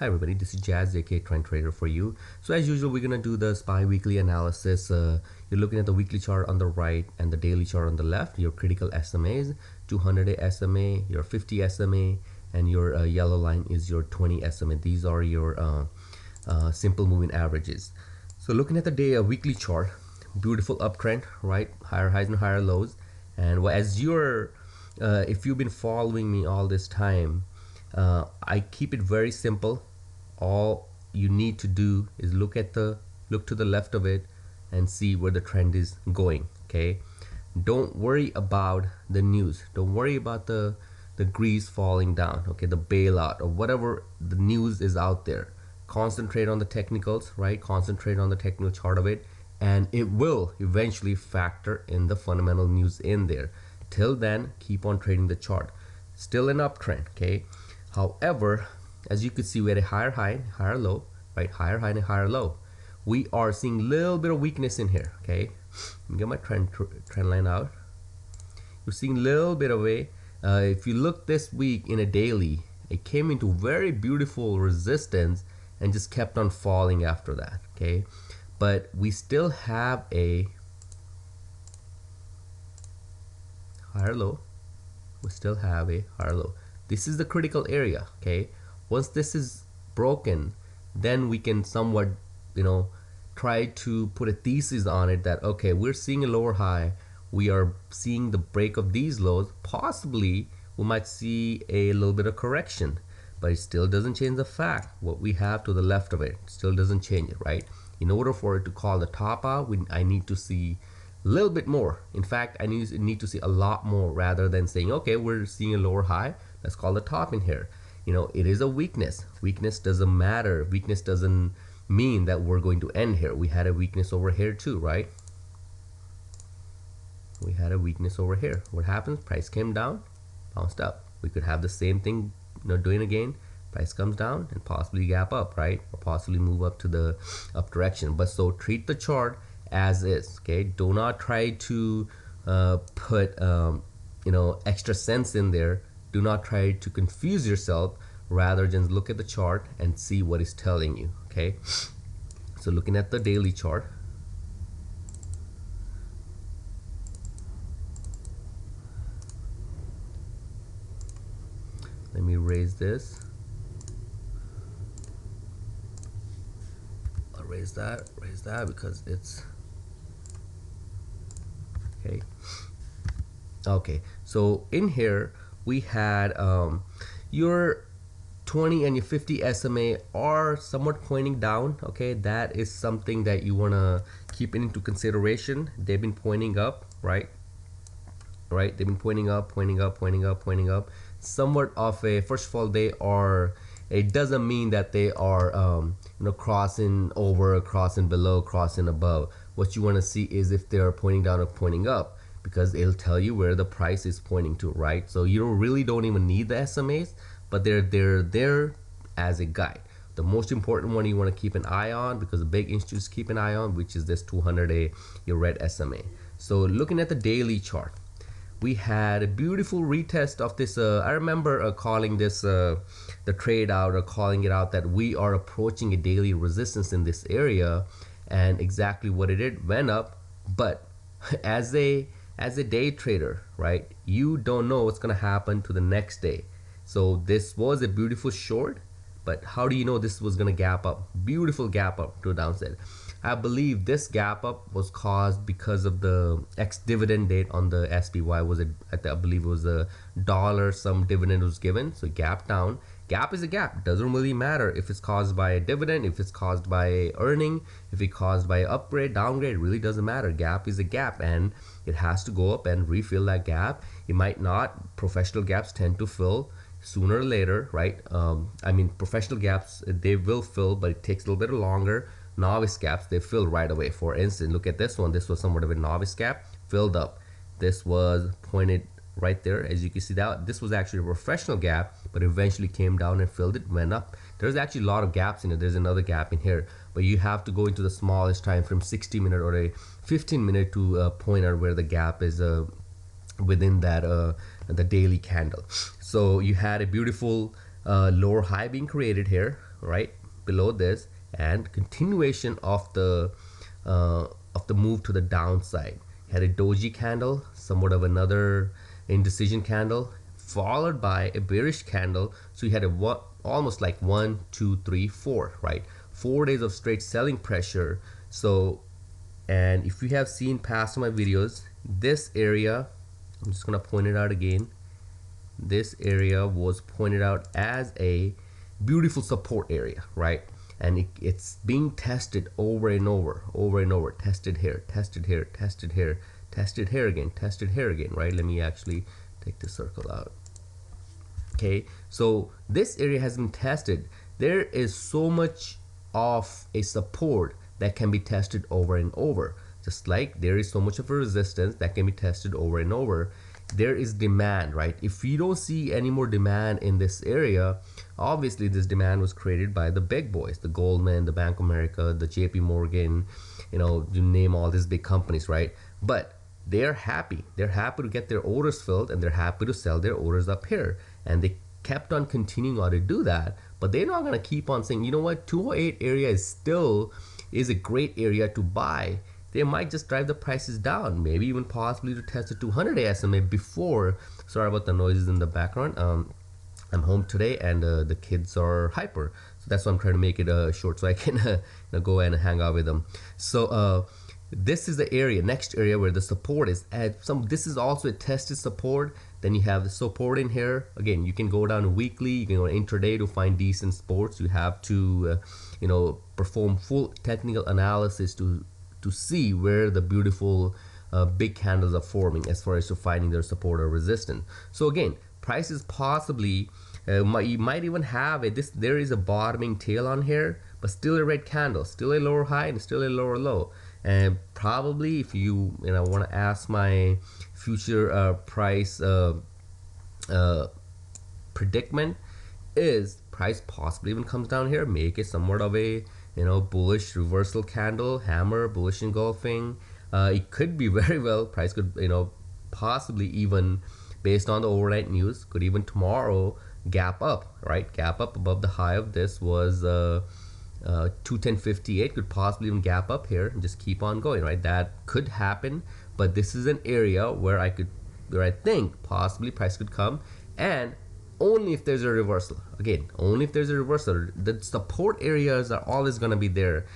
Hi everybody, this is Jazz aka Trend Trader for you. So as usual, we're gonna do the SPY weekly analysis. You're looking at the weekly chart on the right and the daily chart on the left. Your critical SMAs, 200-day SMA, your 50 SMA, and your yellow line is your 20 SMA. These are your simple moving averages. So looking at the day weekly chart, beautiful uptrend, right? Higher highs and higher lows. And as if you've been following me all this time, I keep it very simple. All you need to do is look to the left of it and see where the trend is going. Okay, don't worry about the news, don't worry about the grease falling down, okay, the bailout or whatever the news is out there. Concentrate on the technicals, right? Concentrate on the technical chart of it, and it will eventually factor in the fundamental news in there. Till then, keep on trading the chart. Still an uptrend, okay? However, as you could see, we had a higher high, higher low, right? Higher high and higher low. We are seeing a little bit of weakness in here, okay? Let me get my trend line out. You're seeing a little bit of if you look this week in a daily, it came into very beautiful resistance and just kept on falling after that, okay? But we still have a higher low. We still have a higher low. This is the critical area, okay? Once this is broken, then we can somewhat, try to put a thesis on it that, okay, we're seeing a lower high, we are seeing the break of these lows, possibly we might see a little bit of correction, but it still doesn't change the fact what we have to the left of it. Still doesn't change it, right? In order for it to call the top out, I need to see a little bit more. In fact, I need to see a lot more rather than saying, okay, we're seeing a lower high, let's call the top in here. It is a weakness. Weakness doesn't matter. Weakness doesn't mean that we're going to end here. We had a weakness over here too, right? We had a weakness over here. What happens? Price came down, bounced up. We could have the same thing, doing again. Price comes down and possibly gap up, right? Or possibly move up to the up direction. But so treat the chart as is, okay? Do not try to put extra sense in there. Do not try to confuse yourself, rather just look at the chart and see what it's telling you, okay? So looking at the daily chart, let me raise this. I'll raise that because it's okay. So in here we had your 20 and your 50 SMA are somewhat pointing down, okay? That is something that you want to keep into consideration. They've been pointing up, right? They've been pointing up, somewhat of a, first of all, they are, it doesn't mean that they are crossing over, crossing below, crossing above. What you want to see is if they are pointing down or pointing up, because it'll tell you where the price is pointing to, right? So you really don't even need the SMAs, but they're there as a guide. The most important one you want to keep an eye on, because the big institutes keep an eye on, which is this 200-day, your red SMA. So looking at the daily chart, we had a beautiful retest of this. I remember calling this the trade out, or calling it out, that we are approaching a daily resistance in this area, and exactly what it did, went up. But as a day trader, right, you don't know what's gonna happen to the next day. So this was a beautiful short, but how do you know this was gonna gap up? Beautiful gap up to the downside. I believe this gap up was caused because of the ex-dividend date on the SPY. I believe it was $1 some dividend was given, so gap down. Gap is a gap. Doesn't really matter if it's caused by a dividend, if it's caused by a earning, if it's caused by upgrade, downgrade. It really doesn't matter. Gap is a gap, and it has to go up and refill that gap. It might not. Professional gaps tend to fill sooner or later, right? I mean, professional gaps, they will fill, but it takes a little bit longer. Novice gaps, they fill right away. For instance, look at this one. This was somewhat of a novice gap, filled up. This was pointed right there, as you can see. That this was actually a professional gap, but eventually came down and filled it, went up. There's actually a lot of gaps in it. There's another gap in here, but you have to go into the smallest time frame, 60-minute or a 15-minute, to point out where the gap is within that the daily candle. So you had a beautiful lower high being created here, right below this, and continuation of the move to the downside. Had a doji candle, somewhat of another indecision candle, followed by a bearish candle. So you had a almost like 1, 2, 3, 4, right? 4 days of straight selling pressure. So, and if you have seen past my videos, this area, I'm just gonna point it out again. This area was pointed out as a beautiful support area, right? And it's being tested over and over, tested here, tested here, tested here, tested here again, tested here again, right? Let me actually take the circle out. Okay, so this area has been tested. There is so much of a support that can be tested over and over, just like there is so much of a resistance that can be tested over and over. There is demand, right? If we don't see any more demand in this area, obviously this demand was created by the big boys, the Goldman, the Bank of America, the JP Morgan, you know, you name all these big companies, right? But they're happy to get their orders filled, and they're happy to sell their orders up here, and they kept on continuing on to do that. But they're not going to keep on saying, you know what, 208 area is a great area to buy. They might just drive the prices down, maybe even possibly to test the 200 SMA before. Sorry about the noises in the background. I'm home today, and the kids are hyper, so that's why I'm trying to make it short so I can go and hang out with them. So this is the area, next area where the support is at. This is also a tested support. Then you have the support in here. Again, you can go down weekly, you can go intraday to find decent supports. You have to perform full technical analysis to see where the beautiful big candles are forming as far as to finding their support or resistance. So again, prices possibly you might even have there is a bottoming tail on here, but still a red candle, still a lower high and still a lower low. And probably if you want to ask my future price predicament, is price possibly even comes down here, make it somewhat of a bullish reversal candle, hammer, bullish engulfing. It could be very well, price could possibly even, based on the overnight news, could even tomorrow gap up, right? Gap up above the high of this was 210.58, could possibly even gap up here and just keep on going, right? That could happen, but this is an area where I think possibly price could come, and only if there's a reversal. Again, only if there's a reversal. The support areas are always going to be there.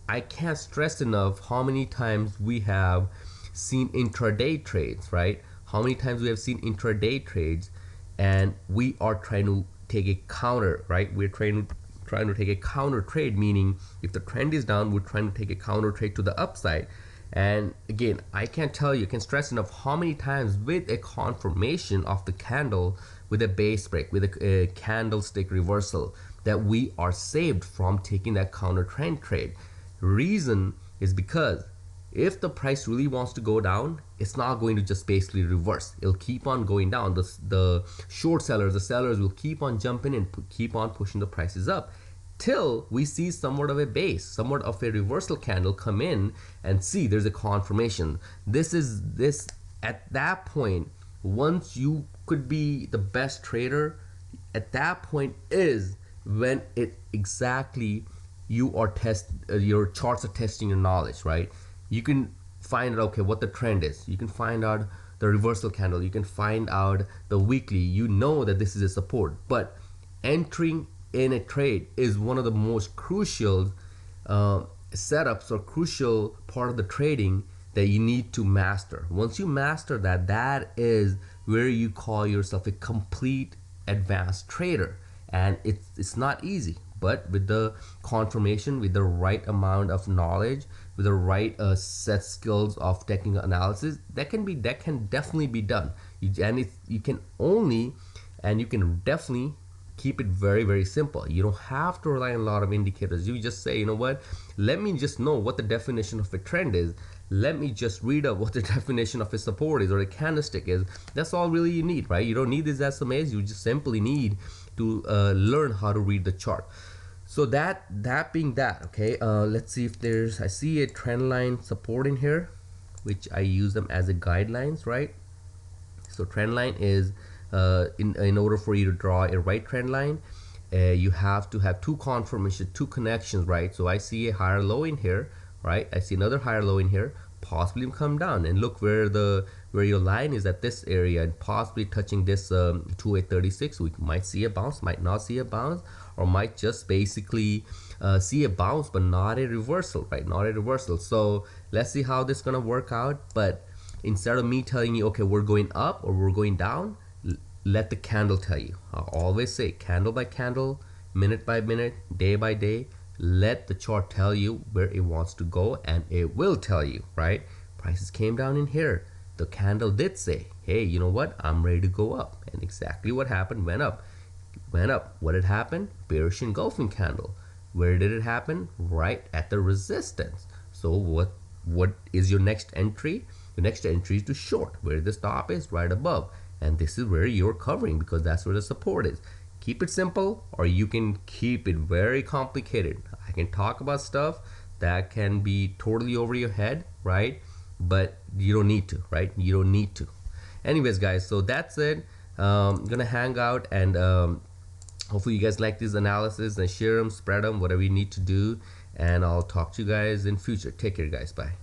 I can't stress enough how many times we have seen intraday trades, right? How many times we have seen intraday trades, and we are trying to take a counter, right? We're trying to take a counter trade, meaning if the trend is down, we're trying to take a counter trade to the upside. And again, I can't stress enough how many times with a confirmation of the candle, with a base break, with a candlestick reversal, that we are saved from taking that counter trend trade. Reason is because if the price really wants to go down, it's not going to just basically reverse. It'll keep on going down. The short sellers, the sellers will keep on jumping and keep on pushing the prices up till we see somewhat of a base, somewhat of a reversal candle come in and see there's a confirmation. This at that point, once you could be the best trader, at that point is when it exactly you are your charts are testing your knowledge, right? You can find out, okay, what the trend is. You can find out the reversal candle. You can find out the weekly. You know that this is a support. But entering in a trade is one of the most crucial setups or crucial part of the trading that you need to master. Once you master that, that is where you call yourself a complete advanced trader. And it's not easy, but with the confirmation, with the right amount of knowledge, with the right set skills of technical analysis, that can definitely be done. You can definitely keep it very, very simple. You don't have to rely on a lot of indicators. You just say, you know what, let me just know what the definition of a trend is. Let me just read up what the definition of a support is or a candlestick is. That's all really you need, right? You don't need these SMAs. You just simply need to learn how to read the chart. So that being that, okay, let's see if I see a trend line support in here, which I use them as a guidelines, right? So trend line is in order for you to draw a right trend line, you have to have two confirmation, two connections, right? So I see a higher low in here, right? I see another higher low in here, possibly come down, and look where your line is at this area, and possibly touching this 2836. We might see a bounce, might not see a bounce, or might just basically see a bounce but not a reversal, right? Not a reversal. So let's see how this is gonna work out. But instead of me telling you, okay, we're going up or we're going down, let the candle tell you. I always say candle by candle, minute by minute, day by day. Let the chart tell you where it wants to go, and it will tell you, right? Prices came down in here. The candle did say, hey, you know what? I'm ready to go up. And exactly what happened, went up. Went up. What had happened? Bearish engulfing candle. Where did it happen? Right at the resistance. So what is your next entry? Your next entry is to short, where the stop is, right above. And this is where you're covering, because that's where the support is. Keep it simple, or you can keep it very complicated. I can talk about stuff that can be totally over your head, right? But you don't need to, right? You don't need to. Anyways, guys, so that's it. I'm gonna hang out, and hopefully you guys like this analysis, and share them, spread them, whatever you need to do. And I'll talk to you guys in future. Take care, guys. Bye.